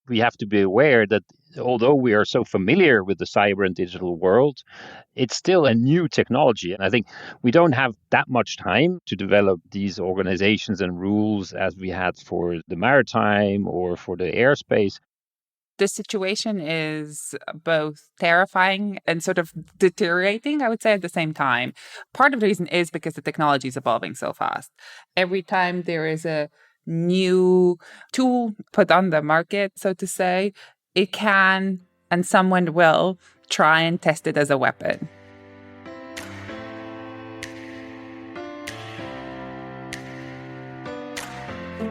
we have to be aware that although we are so familiar with the cyber and digital world, it's still a new technology. And I think we don't have that much time to develop these organizations and rules as we had for the maritime or for the airspace. The situation is both terrifying and sort of deteriorating, I would say, at the same time. Part of the reason is because the technology is evolving so fast. Every time there is a new tool put on the market, so to say, it can, and someone will, try and test it as a weapon.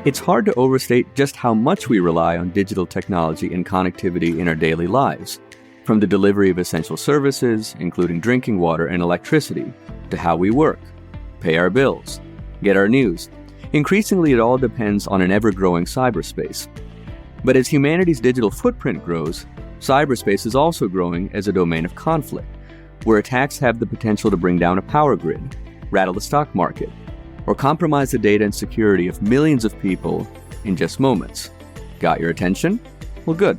It's hard to overstate just how much we rely on digital technology and connectivity in our daily lives, from the delivery of essential services, including drinking water and electricity, to how we work, pay our bills, get our news. Increasingly, it all depends on an ever-growing cyberspace. But as humanity's digital footprint grows, cyberspace is also growing as a domain of conflict, where attacks have the potential to bring down a power grid, rattle the stock market, or compromise the data and security of millions of people in just moments. Got your attention? Well, good.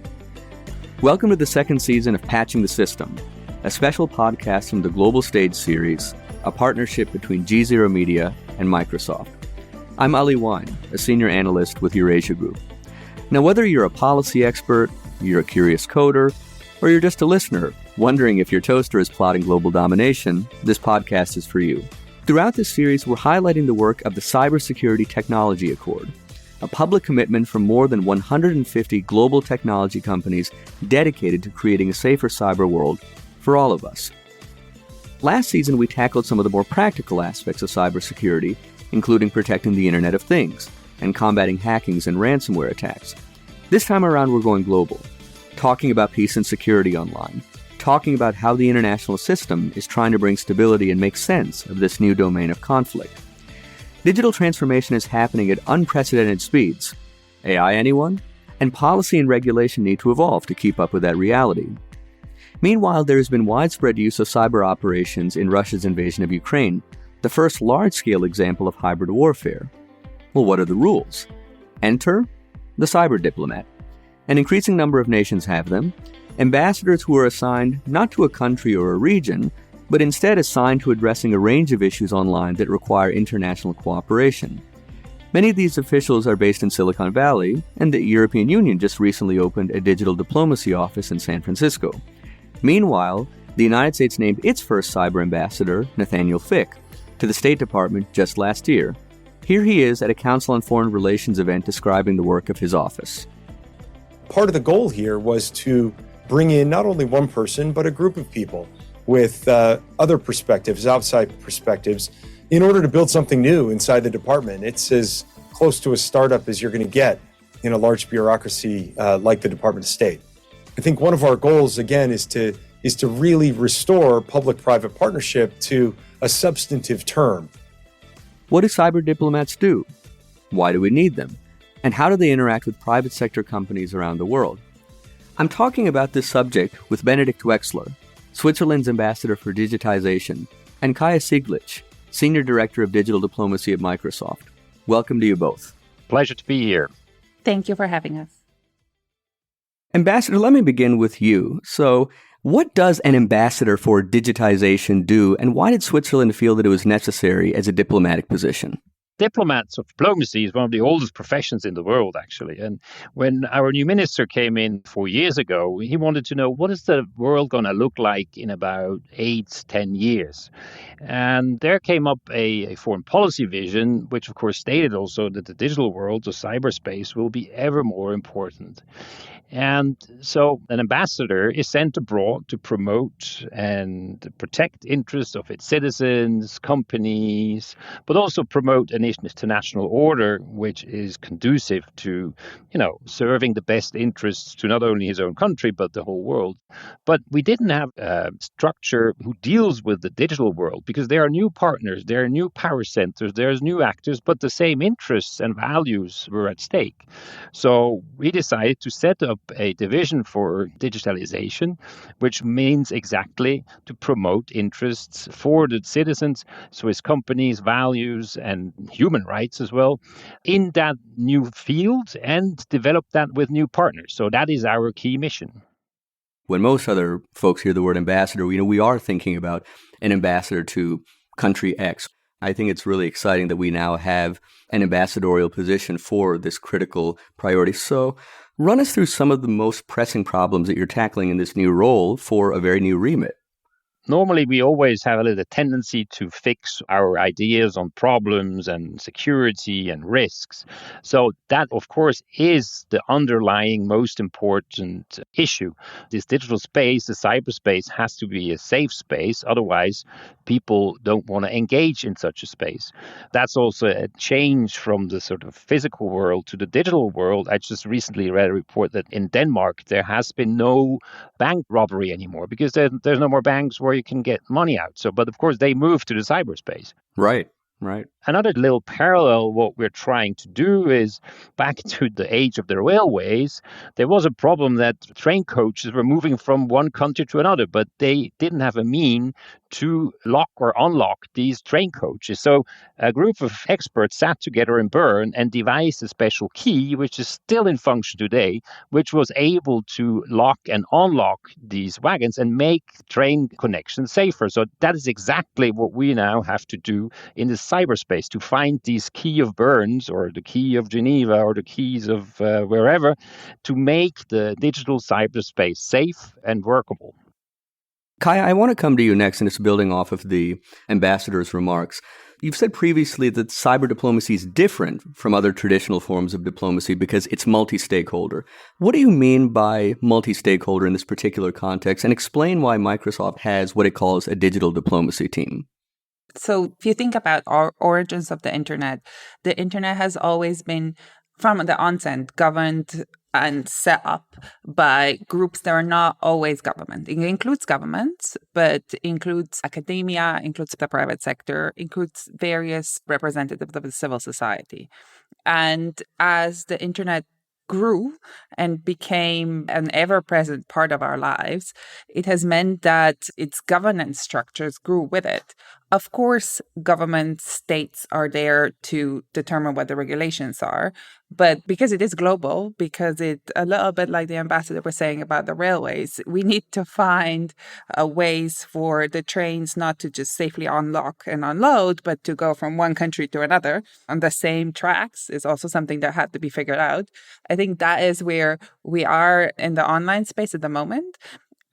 Welcome to the second season of Patching the System, a special podcast from the Global Stage series, a partnership between GZERO Media and Microsoft. I'm Wyne, a senior analyst with Eurasia Group. Now, whether you're a policy expert, you're a curious coder, or you're just a listener wondering if your toaster is plotting global domination, this podcast is for you. Throughout this series, we're highlighting the work of the Cybersecurity Technology Accord, a public commitment from more than 150 global technology companies dedicated to creating a safer cyber world for all of us. Last season, we tackled some of the more practical aspects of cybersecurity, including protecting the Internet of Things and combating hackings and ransomware attacks. This time around, we're going global, talking about peace and security online, talking about how the international system is trying to bring stability and make sense of this new domain of conflict. Digital transformation is happening at unprecedented speeds. AI, anyone? And policy and regulation need to evolve to keep up with that reality. Meanwhile, there has been widespread use of cyber operations in Russia's invasion of Ukraine, the first large-scale example of hybrid warfare. Well, what are the rules? Enter the cyber diplomat. An increasing number of nations have them. Ambassadors who are assigned not to a country or a region, but instead assigned to addressing a range of issues online that require international cooperation. Many of these officials are based in Silicon Valley, and the European Union just recently opened a digital diplomacy office in San Francisco. Meanwhile, the United States named its first cyber ambassador, Nathaniel Fick, to the State Department just last year. Here he is at a Council on Foreign Relations event describing the work of his office. Part of the goal here was to bring in not only one person, but a group of people with other perspectives, outside perspectives, in order to build something new inside the department. It's as close to a startup as you're going to get in a large bureaucracy like the Department of State. I think one of our goals, again, is to really restore public-private partnership to a substantive term. What do cyber diplomats do? Why do we need them? And how do they interact with private sector companies around the world? I'm talking about this subject with Benedikt Wechsler, Switzerland's ambassador for digitization, and Kaja Ciglic, Senior Director of Digital Diplomacy at Microsoft. Welcome to you both. Pleasure to be here. Thank you for having us. Ambassador, let me begin with you. So, what does an ambassador for digitization do, and why did Switzerland feel that it was necessary as a diplomatic position? Diplomats of diplomacy is one of the oldest professions in the world, actually. And when our new minister came in 4 years ago, he wanted to know what is the world going to look like in about 8-10 years. And there came up a foreign policy vision, which of course stated also that the digital world, the cyberspace, will be ever more important. And so an ambassador is sent abroad to promote and protect interests of its citizens, companies, but also promote an international order which is conducive to, serving the best interests to not only his own country, but the whole world. But we didn't have a structure who deals with the digital world because there are new partners, there are new power centers, there's new actors, but the same interests and values were at stake. So we decided to set up up a division for digitalization, which means exactly to promote interests for the citizens, Swiss companies, values, and human rights as well, in that new field and develop that with new partners. So that is our key mission. When most other folks hear the word ambassador, we are thinking about an ambassador to country X. I think it's really exciting that we now have an ambassadorial position for this critical priority. So run us through some of the most pressing problems that you're tackling in this new role for a very new remit. Normally, we always have a little tendency to fix our ideas on problems and security and risks. So that, of course, is the underlying most important issue. This digital space, the cyberspace, has to be a safe space. Otherwise, people don't want to engage in such a space. That's also a change from the sort of physical world to the digital world. I just recently read a report that in Denmark, there has been no bank robbery anymore because there's no more banks where you can get money out. But of course, they moved to the cyberspace. Right. Another little parallel, what we're trying to do is back to the age of the railways. There was a problem that train coaches were moving from one country to another, but they didn't have a mean to lock or unlock these train coaches. So a group of experts sat together in Bern and devised a special key, which is still in function today, which was able to lock and unlock these wagons and make train connections safer. So that is exactly what we now have to do in the cyberspace, to find these key of Berns or the key of Geneva or the keys of wherever, to make the digital cyberspace safe and workable. Kaja, I want to come to you next, and it's building off of the ambassador's remarks. You've said previously that cyber diplomacy is different from other traditional forms of diplomacy because it's multi-stakeholder. What do you mean by multi-stakeholder in this particular context? And explain why Microsoft has what it calls a digital diplomacy team. So if you think about our origins of the internet has always been, from the onset, governed and set up by groups that are not always government. It includes governments, but includes academia, includes the private sector, includes various representatives of the civil society. And as the internet grew and became an ever-present part of our lives, it has meant that its governance structures grew with it. Of course, government states are there to determine what the regulations are, but because it is global, because it, a little bit like the ambassador was saying about the railways, we need to find ways for the trains not to just safely unlock and unload, but to go from one country to another on the same tracks is also something that had to be figured out. I think that is where we are in the online space at the moment.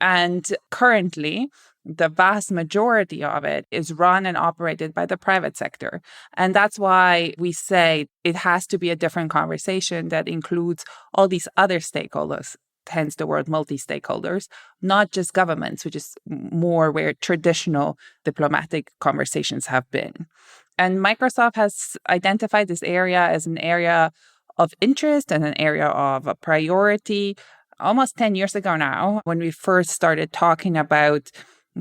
And currently, the vast majority of it is run and operated by the private sector. And that's why we say it has to be a different conversation that includes all these other stakeholders, hence the word multi-stakeholders, not just governments, which is more where traditional diplomatic conversations have been. And Microsoft has identified this area as an area of interest and an area of a priority almost 10 years ago now, when we first started talking about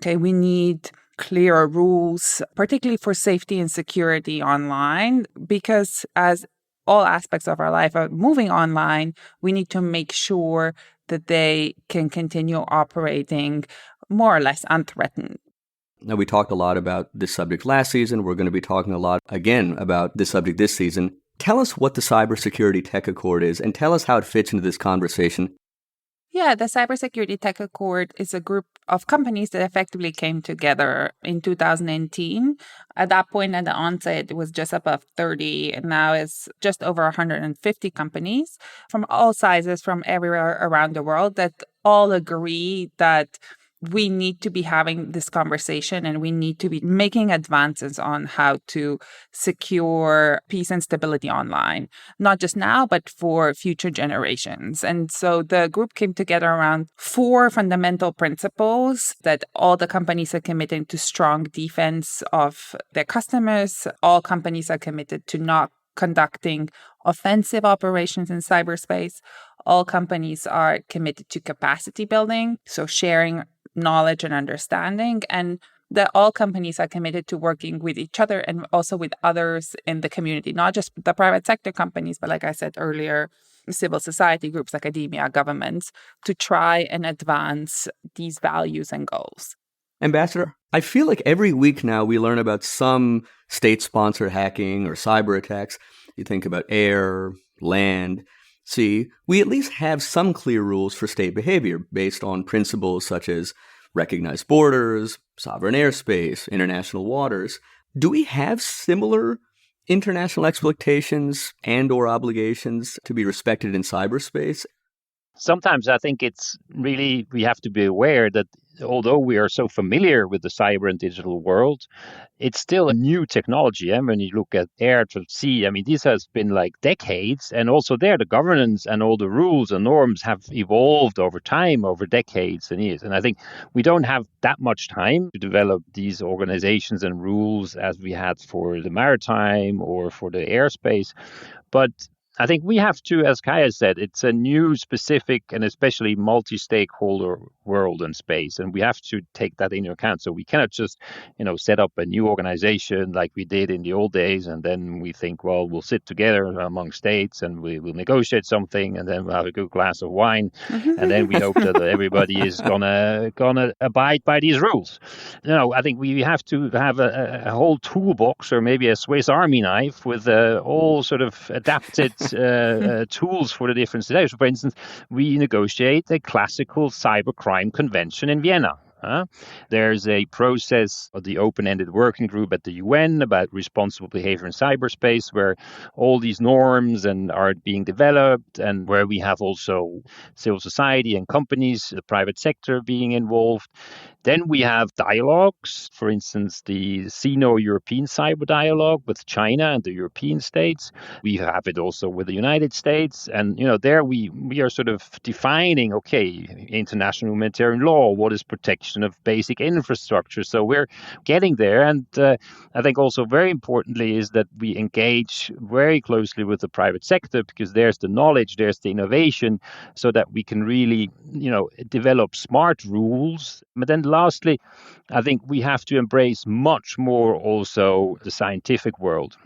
we need clearer rules, particularly for safety and security online, because as all aspects of our life are moving online, we need to make sure that they can continue operating more or less unthreatened. Now, we talked a lot about this subject last season. We're going to be talking a lot again about this subject this season. Tell us what the Cybersecurity Tech Accord is, and tell us how it fits into this conversation. Yeah, the Cybersecurity Tech Accord is a group of companies that effectively came together in 2018. At that point, at the onset, it was just above 30, and now it's just over 150 companies from all sizes, from everywhere around the world, that all agree that we need to be having this conversation and we need to be making advances on how to secure peace and stability online, not just now, but for future generations. And so the group came together around 4 fundamental principles that all the companies are committed to strong defense of their customers. All companies are committed to not conducting offensive operations in cyberspace. All companies are committed to capacity building, so sharing knowledge and understanding, and that all companies are committed to working with each other and also with others in the community, not just the private sector companies, but like I said earlier, civil society groups, academia, governments, to try and advance these values and goals. Ambassador, I feel like every week now we learn about some state-sponsored hacking or cyber attacks. You think about air, land, sea. We at least have some clear rules for state behavior based on principles such as recognized borders, sovereign airspace, international waters. Do we have similar international expectations and or obligations to be respected in cyberspace? Sometimes I think it's really, we have to be aware that although we are so familiar with the cyber and digital world, it's still a new technology. And when you look at air to sea, I mean, this has been like decades. And also there, the governance and all the rules and norms have evolved over time, over decades and years. And I think we don't have that much time to develop these organizations and rules as we had for the maritime or for the airspace. But I think we have to, as Kaja said, it's a new, specific, and especially multi-stakeholder world and space, and we have to take that into account. So we cannot just, set up a new organization like we did in the old days, and then we think, well, we'll sit together among states and we will negotiate something, and then we'll have a good glass of wine, and then we hope that everybody is gonna abide by these rules. I think we have to have a whole toolbox, or maybe a Swiss Army knife with all sort of adapted tools for the different situations. For instance, we negotiate a classical cybercrime convention in Vienna. There's a process of the open-ended working group at the UN about responsible behavior in cyberspace, where all these norms are being developed, and where we have also civil society and companies, the private sector being involved. Then we have dialogues, for instance, the Sino-European Cyber Dialogue with China and the European states. We have it also with the United States. And, there we are sort of defining, international humanitarian law, what is protection of basic infrastructure. So we're getting there. And I think also very importantly is that we engage very closely with the private sector, because there's the knowledge, there's the innovation, so that we can really, develop smart rules. But then lastly, I think we have to embrace much more also the scientific world,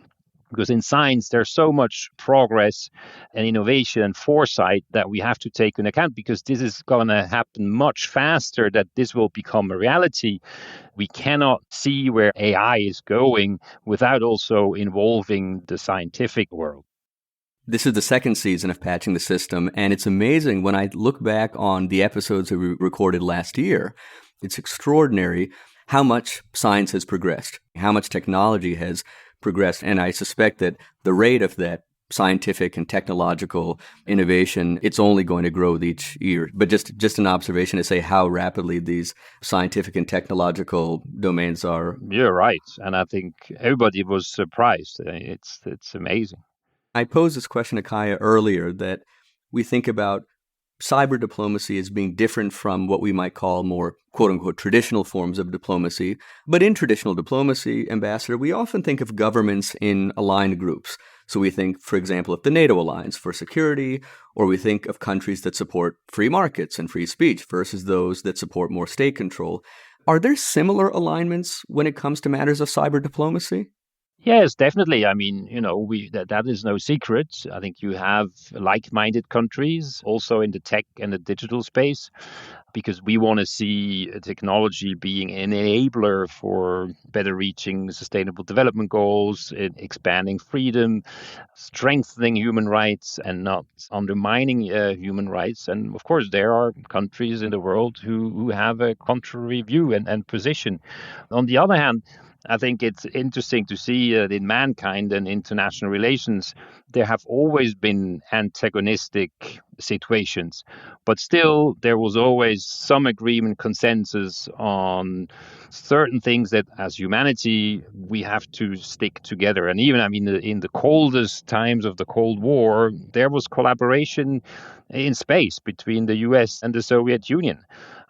because in science there's so much progress and innovation and foresight that we have to take into account, because this is going to happen much faster, that this will become a reality. We cannot see where AI is going without also involving the scientific world. This is the second season of Patching the System, and it's amazing when I look back on the episodes that we recorded last year. It's extraordinary how much science has progressed, how much technology has progressed, and I suspect that the rate of that scientific and technological innovation, it's only going to grow with each year. But just an observation to say how rapidly these scientific and technological domains are. You're right, and I think everybody was surprised. It's amazing. I posed this question to Kaja earlier, that we think about cyber diplomacy as being different from what we might call more quote-unquote traditional forms of diplomacy. But in traditional diplomacy, Ambassador, we often think of governments in aligned groups. So we think, for example, of the NATO alliance for security, or we think of countries that support free markets and free speech versus those that support more state control. Are there similar alignments when it comes to matters of cyber diplomacy? Yes, definitely. I mean, that is no secret. I think you have like-minded countries also in the tech and the digital space, because we want to see technology being an enabler for better reaching sustainable development goals, expanding freedom, strengthening human rights, and not undermining human rights. And of course, there are countries in the world who have a contrary view and position. On the other hand, I think it's interesting to see that in mankind and international relations, there have always been antagonistic situations, but still there was always some agreement, consensus on certain things that as humanity, we have to stick together. And even, in the coldest times of the Cold War, there was collaboration in space between the US and the Soviet Union.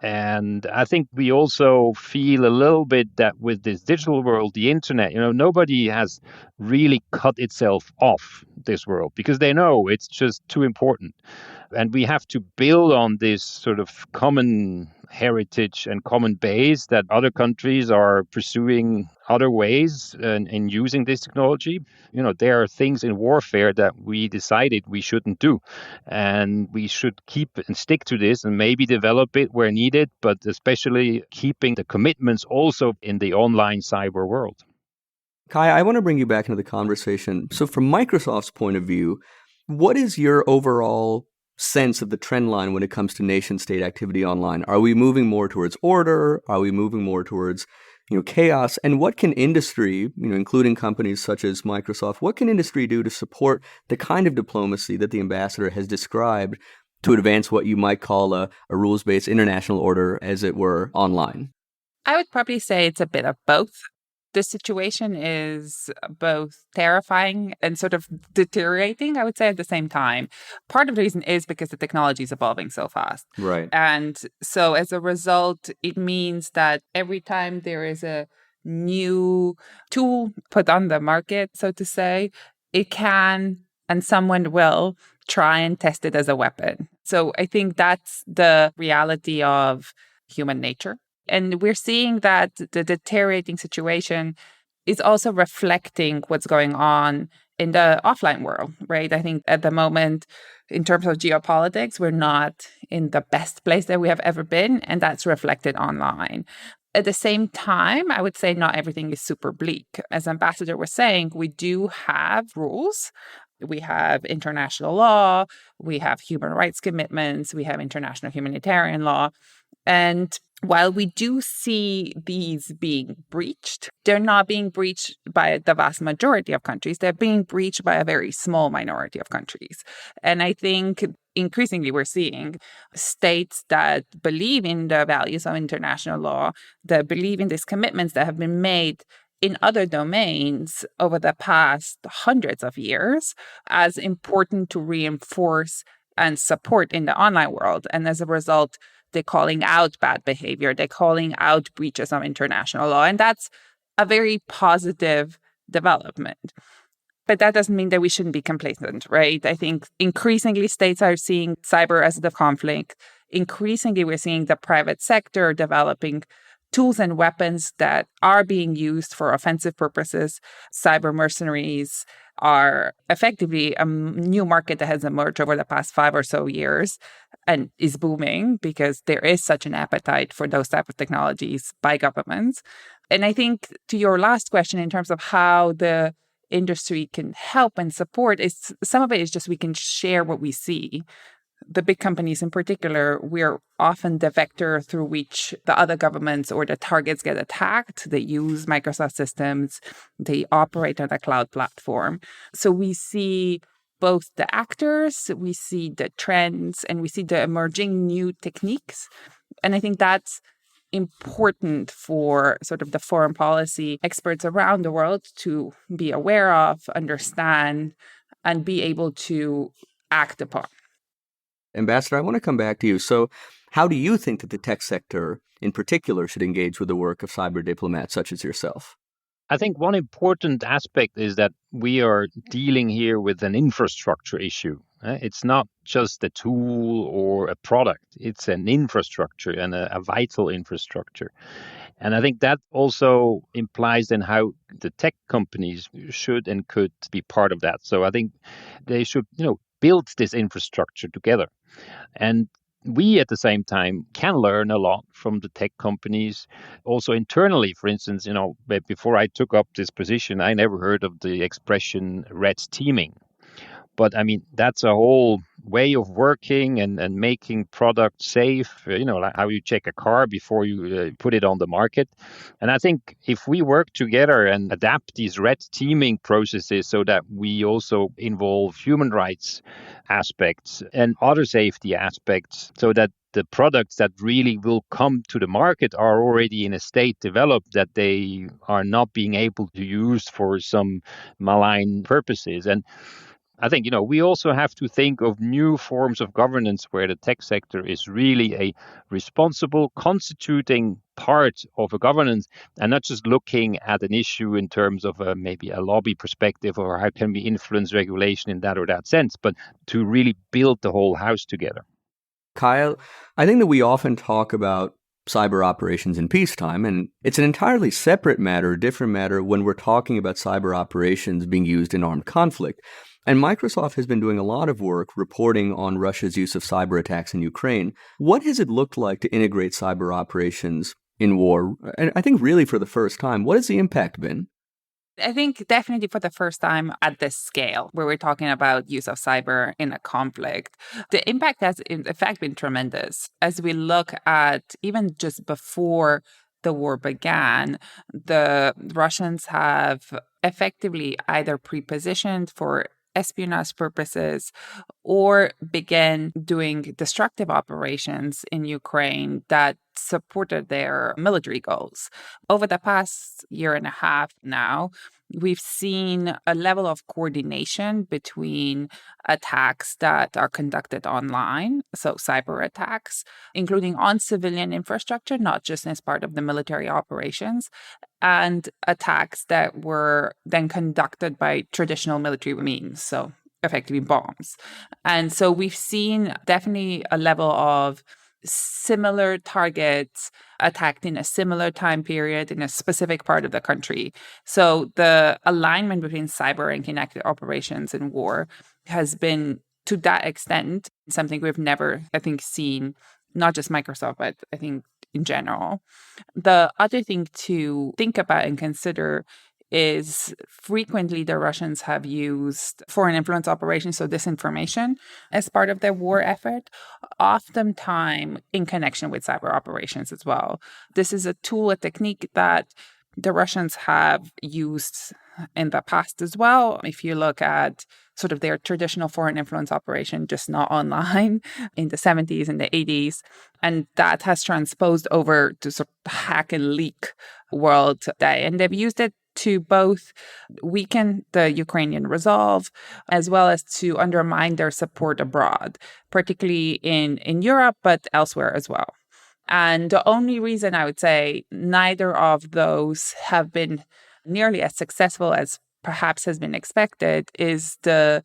And I think we also feel a little bit that with this digital world, the internet, nobody has really cut itself off this world, because they know it's just too important. And we have to build on this sort of common heritage and common base that other countries are pursuing other ways in using this technology. There are things in warfare that we decided we shouldn't do, and we should keep and stick to this and maybe develop it where needed, but especially keeping the commitments also in the online cyber world. Kaja, I want to bring you back into the conversation. So from Microsoft's point of view, what is your overall sense of the trend line when it comes to nation-state activity online? Are we moving more towards order? Are we moving more towards chaos? And what can industry, including companies such as Microsoft, what can industry do to support the kind of diplomacy that the ambassador has described to advance what you might call a rules-based international order, as it were, online? I would probably say it's a bit of both. The situation is both terrifying and sort of deteriorating, I would say, at the same time. Part of the reason is because the technology is evolving so fast. Right. And so as a result, it means that every time there is a new tool put on the market, so to say, it can, and someone will, try and test it as a weapon. So I think that's the reality of human nature. And we're seeing that the deteriorating situation is also reflecting what's going on in the offline world, right? I think at the moment, in terms of geopolitics, we're not in the best place that we have ever been, and that's reflected online. At the same time, I would say not everything is super bleak. As Ambassador was saying, we do have rules. We have international law, we have human rights commitments, we have international humanitarian law. And while we do see these being breached, they're not being breached by the vast majority of countries. They're being breached by a very small minority of countries. And I think increasingly we're seeing states that believe in the values of international law, that believe in these commitments that have been made in other domains over the past hundreds of years as important to reinforce and support in the online world. And as a result, they're calling out bad behavior. They're calling out breaches of international law. And that's a very positive development. But that doesn't mean that we shouldn't be complacent, right? I think increasingly states are seeing cyber as the conflict. Increasingly, we're seeing the private sector developing tools and weapons that are being used for offensive purposes. Cyber mercenaries are effectively a new market that has emerged over the past 5 or so years and is booming because there is such an appetite for those type of technologies by governments. And I think to your last question in terms of how the industry can help and support, is some of it is just we can share what we see. The big companies in particular, we're often the vector through which the other governments or the targets get attacked. They use Microsoft systems. They operate on a cloud platform. So we see both the actors, we see the trends, and we see the emerging new techniques. And I think that's important for sort of the foreign policy experts around the world to be aware of, understand, and be able to act upon. Ambassador, I want to come back to you. So how do you think that the tech sector in particular should engage with the work of cyber diplomats such as yourself? I think one important aspect is that we are dealing here with an infrastructure issue. It's not just a tool or a product. It's an infrastructure and a vital infrastructure. And I think that also implies then how the tech companies should and could be part of that. So I think they should, build this infrastructure together. And we, at the same time, can learn a lot from the tech companies. Also internally, for instance, before I took up this position, I never heard of the expression red teaming. But I mean, that's a whole way of working and making products safe, like how you check a car before you put it on the market. And I think if we work together and adapt these red teaming processes so that we also involve human rights aspects and other safety aspects so that the products that really will come to the market are already in a state developed that they are not being able to use for some malign purposes. And I think, we also have to think of new forms of governance where the tech sector is really a responsible, constituting part of a governance and not just looking at an issue in terms of maybe a lobby perspective or how can we influence regulation in that or that sense, but to really build the whole house together. Kyle, I think that we often talk about cyber operations in peacetime, and it's an entirely separate matter, a different matter when we're talking about cyber operations being used in armed conflict. And Microsoft has been doing a lot of work reporting on Russia's use of cyber attacks in Ukraine. What has it looked like to integrate cyber operations in war? And I think really for the first time, what has the impact been? I think definitely for the first time at this scale, where we're talking about use of cyber in a conflict, the impact has in fact been tremendous. As we look at even just before the war began, the Russians have effectively either pre-positioned for espionage purposes or began doing destructive operations in Ukraine that supported their military goals. Over the past year and a half now, we've seen a level of coordination between attacks that are conducted online, so cyber attacks, including on civilian infrastructure, not just as part of the military operations, and attacks that were then conducted by traditional military means, so effectively bombs. And so we've seen definitely a level of similar targets attacked in a similar time period in a specific part of the country. So the alignment between cyber and kinetic operations in war has been, to that extent, something we've never, I think, seen, not just Microsoft, but I think in general. The other thing to think about and consider is frequently the Russians have used foreign influence operations, so disinformation, as part of their war effort, oftentimes in connection with cyber operations as well. This is a tool, a technique that the Russians have used in the past as well. If you look at sort of their traditional foreign influence operation, just not online, in the 70s and the 80s, and that has transposed over to sort of hack and leak world today. And they've used it to both weaken the Ukrainian resolve as well as to undermine their support abroad, particularly in Europe, but elsewhere as well. And the only reason I would say neither of those have been nearly as successful as perhaps has been expected is the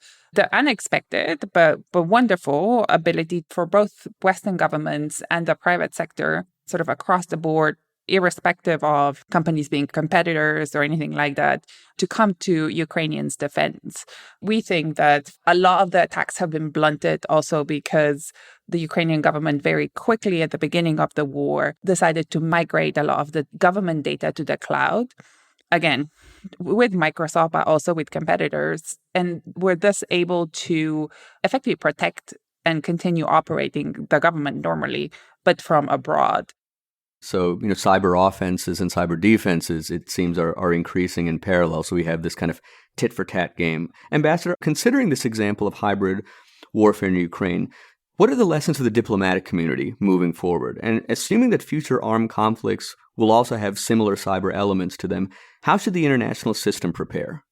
unexpected but wonderful ability for both Western governments and the private sector, sort of across the board, irrespective of companies being competitors or anything like that, to come to Ukrainians' defense. We think that a lot of the attacks have been blunted also because the Ukrainian government very quickly at the beginning of the war decided to migrate a lot of the government data to the cloud. Again, with Microsoft, but also with competitors, and were thus able to effectively protect and continue operating the government normally, but from abroad. So, cyber offenses and cyber defenses, it seems, are increasing in parallel. So we have this kind of tit-for-tat game. Ambassador, considering this example of hybrid warfare in Ukraine, what are the lessons for the diplomatic community moving forward? And assuming that future armed conflicts will also have similar cyber elements to them, how should the international system prepare?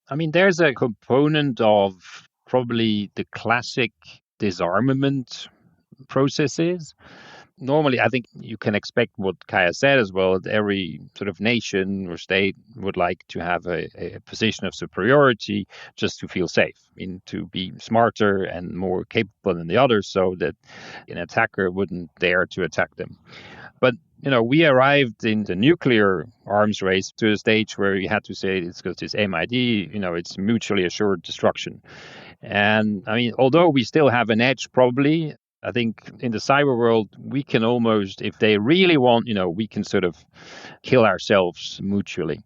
I mean, there's a component of probably the classic disarmament processes. Normally, I think you can expect what Kaja said as well, that every sort of nation or state would like to have a position of superiority just to feel safe, to be smarter and more capable than the others so that an attacker wouldn't dare to attack them. But, we arrived in the nuclear arms race to a stage where you had to say it's because it's MID, it's mutually assured destruction. And I mean, although we still have an edge probably, I think in the cyber world, we can almost, if they really want, we can sort of kill ourselves mutually.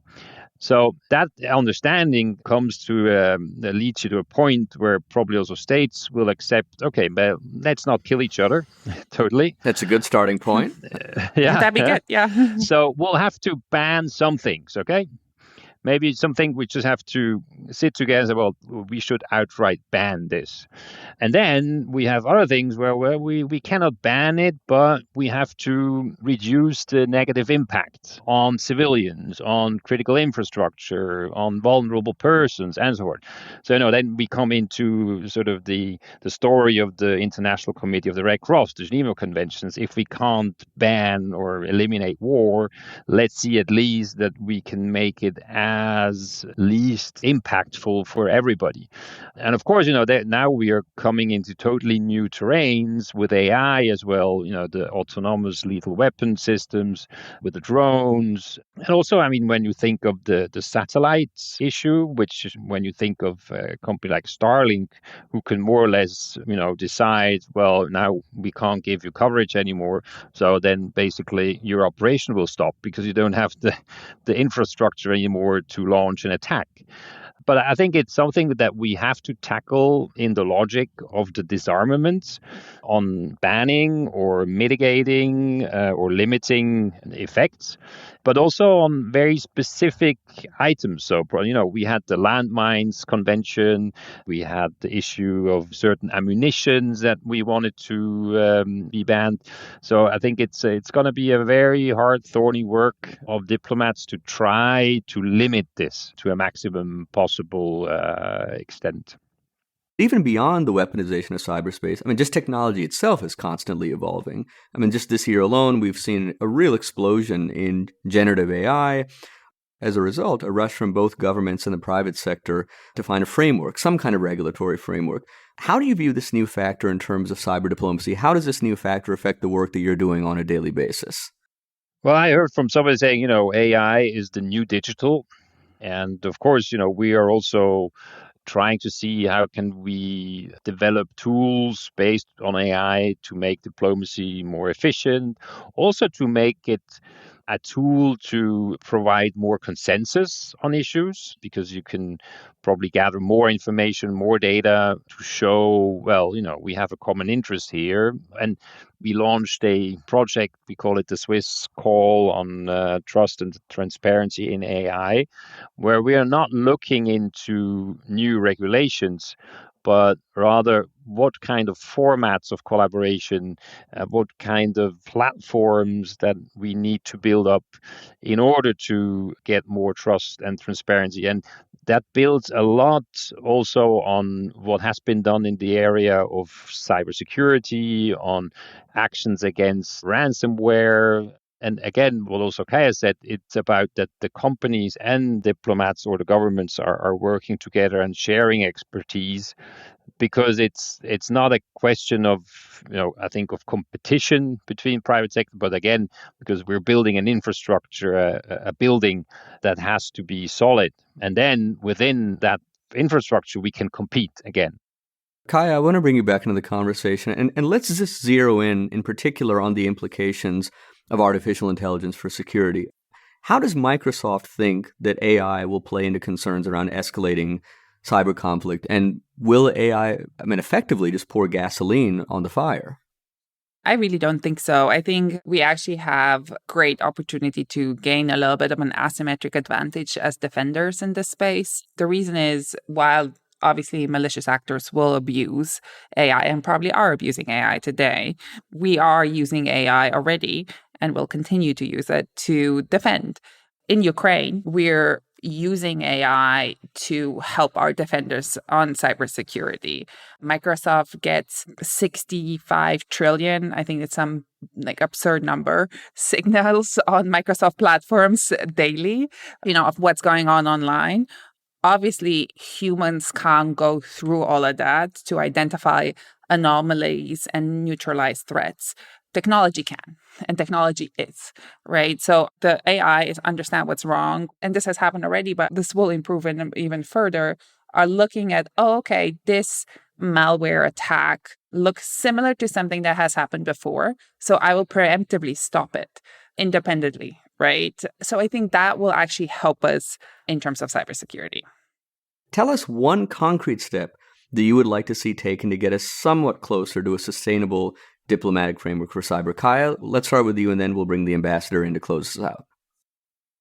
So that understanding comes to leads you to a point where probably also states will accept, okay, but let's not kill each other totally. That's a good starting point. Yeah, that'd be good. Yeah. So we'll have to ban some things, okay? Maybe something we just have to sit together and say, well, we should outright ban this. And then we have other things where we cannot ban it, but we have to reduce the negative impact on civilians, on critical infrastructure, on vulnerable persons, and so forth. So, then we come into sort of the story of the International Committee of the Red Cross, the Geneva Conventions. If we can't ban or eliminate war, let's see at least that we can make it as as least impactful for everybody. And of course, now we are coming into totally new terrains with AI as well, the autonomous lethal weapon systems with the drones. And also, when you think of the satellites issue, which when you think of a company like Starlink, who can more or less, decide, well, now we can't give you coverage anymore. So then basically your operation will stop because you don't have the infrastructure anymore to launch an attack. But I think it's something that we have to tackle in the logic of the disarmament on banning or mitigating or limiting effects, but also on very specific items. So, we had the landmines convention, we had the issue of certain ammunitions that we wanted to be banned. So I think it's going to be a very hard, thorny work of diplomats to try to limit this to a maximum possible extent. Even beyond the weaponization of cyberspace, just technology itself is constantly evolving. Just this year alone, we've seen a real explosion in generative AI. As a result, a rush from both governments and the private sector to find a framework, some kind of regulatory framework. How do you view this new factor in terms of cyber diplomacy? How does this new factor affect the work that you're doing on a daily basis? Well, I heard from somebody saying, AI is the new digital. And of course, we are also trying to see how can we develop tools based on AI to make diplomacy more efficient, also to make it a tool to provide more consensus on issues, because you can probably gather more information, more data to show, well, we have a common interest here. And we launched a project, we call it the Swiss Call on Trust and Transparency in AI, where we are not looking into new regulations, but rather what kind of formats of collaboration, what kind of platforms that we need to build up in order to get more trust and transparency. And that builds a lot also on what has been done in the area of cybersecurity, on actions against ransomware. And again, what also Kaja said, it's about that the companies and diplomats or the governments are working together and sharing expertise, because it's not a question of, I think, of competition between private sector, but again, because we're building an infrastructure, a building that has to be solid. And then within that infrastructure, we can compete again. Kaja, I want to bring you back into the conversation, and let's just zero in particular on the implications of artificial intelligence for security. How does Microsoft think that AI will play into concerns around escalating cyber conflict? And will AI, effectively just pour gasoline on the fire? I really don't think so. I think we actually have great opportunity to gain a little bit of an asymmetric advantage as defenders in this space. The reason is, while obviously malicious actors will abuse AI and probably are abusing AI today, we are using AI already and will continue to use it to defend. In Ukraine, we're using AI to help our defenders on cybersecurity. Microsoft gets 65 trillion, I think it's some absurd number, signals on Microsoft platforms daily, of what's going on online. Obviously, humans can't go through all of that to identify anomalies and neutralize threats. Technology can, and technology is, right? So the AI is understand what's wrong, and this has happened already, but this will improve even further, are looking at, this malware attack looks similar to something that has happened before, so I will preemptively stop it independently, right? So I think that will actually help us in terms of cybersecurity. Tell us one concrete step that you would like to see taken to get us somewhat closer to a sustainable diplomatic framework for cyber. Kaja, let's start with you, and then we'll bring the ambassador in to close us out.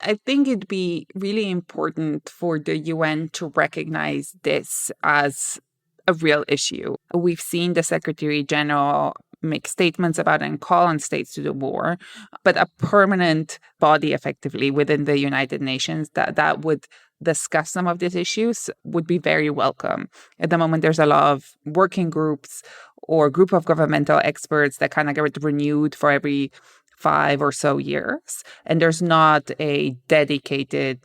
I think it'd be really important for the UN to recognize this as a real issue. We've seen the Secretary General make statements about it and call on states to do more, but a permanent body effectively within the United Nations that would discuss some of these issues would be very welcome. At the moment, there's a lot of working groups or group of governmental experts that kind of get renewed for every 5 or so years. And there's not a dedicated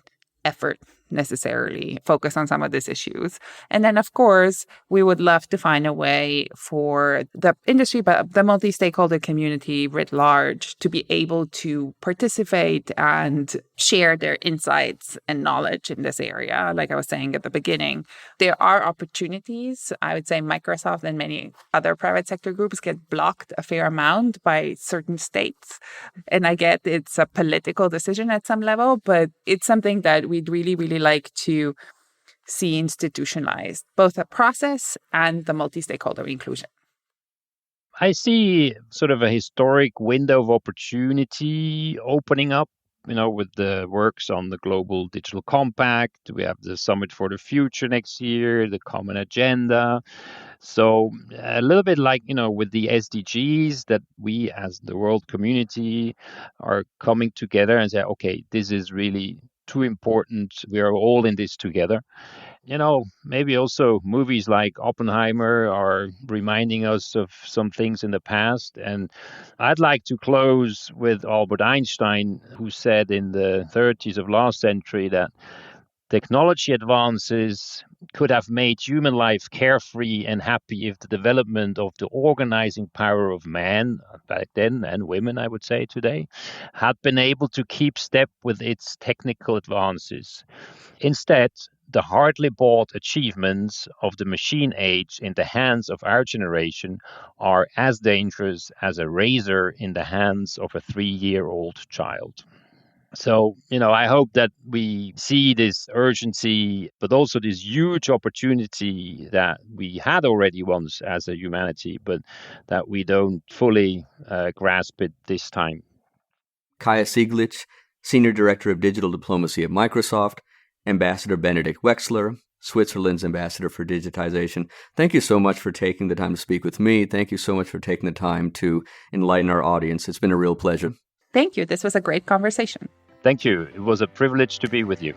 effort necessarily focus on some of these issues. And then, of course, we would love to find a way for the industry, but the multi-stakeholder community writ large to be able to participate and share their insights and knowledge in this area. Like I was saying at the beginning, there are opportunities. I would say Microsoft and many other private sector groups get blocked a fair amount by certain states. And I get it's a political decision at some level, but it's something that we'd really, really like to see institutionalized, both the process and the multi-stakeholder inclusion. I see sort of a historic window of opportunity opening up, with the works on the Global Digital Compact. We have the Summit for the Future next year, the Common Agenda. So a little bit like, with the SDGs, that we as the world community are coming together and say, okay, this is really too important. We are all in this together. Maybe also movies like Oppenheimer are reminding us of some things in the past. And I'd like to close with Albert Einstein, who said in the 30s of last century that technology advances could have made human life carefree and happy if the development of the organizing power of man back then, and women, I would say today, had been able to keep step with its technical advances. Instead, the hardly bought achievements of the machine age in the hands of our generation are as dangerous as a razor in the hands of a 3-year-old child. So, I hope that we see this urgency, but also this huge opportunity that we had already once as a humanity, but that we don't fully grasp it this time. Kaja Ciglic, Senior Director of Digital Diplomacy at Microsoft, Ambassador Benedikt Wechsler, Switzerland's Ambassador for Digitization. Thank you so much for taking the time to speak with me. Thank you so much for taking the time to enlighten our audience. It's been a real pleasure. Thank you. This was a great conversation. Thank you. It was a privilege to be with you.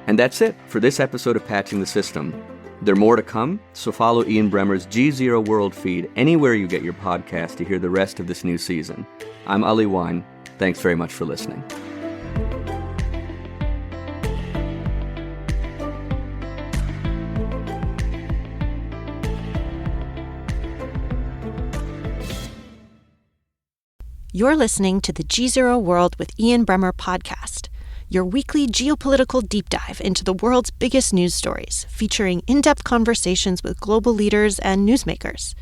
And that's it for this episode of Patching the System. There are more to come, so follow Ian Bremmer's GZERO World feed anywhere you get your podcast to hear the rest of this new season. I'm Ali Wyne. Thanks very much for listening. You're listening to the GZERO World with Ian Bremmer podcast, your weekly geopolitical deep dive into the world's biggest news stories, featuring in-depth conversations with global leaders and newsmakers.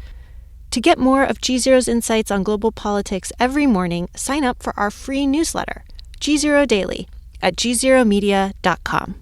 To get more of GZERO's insights on global politics every morning, sign up for our free newsletter, GZERO Daily, at gzeromedia.com.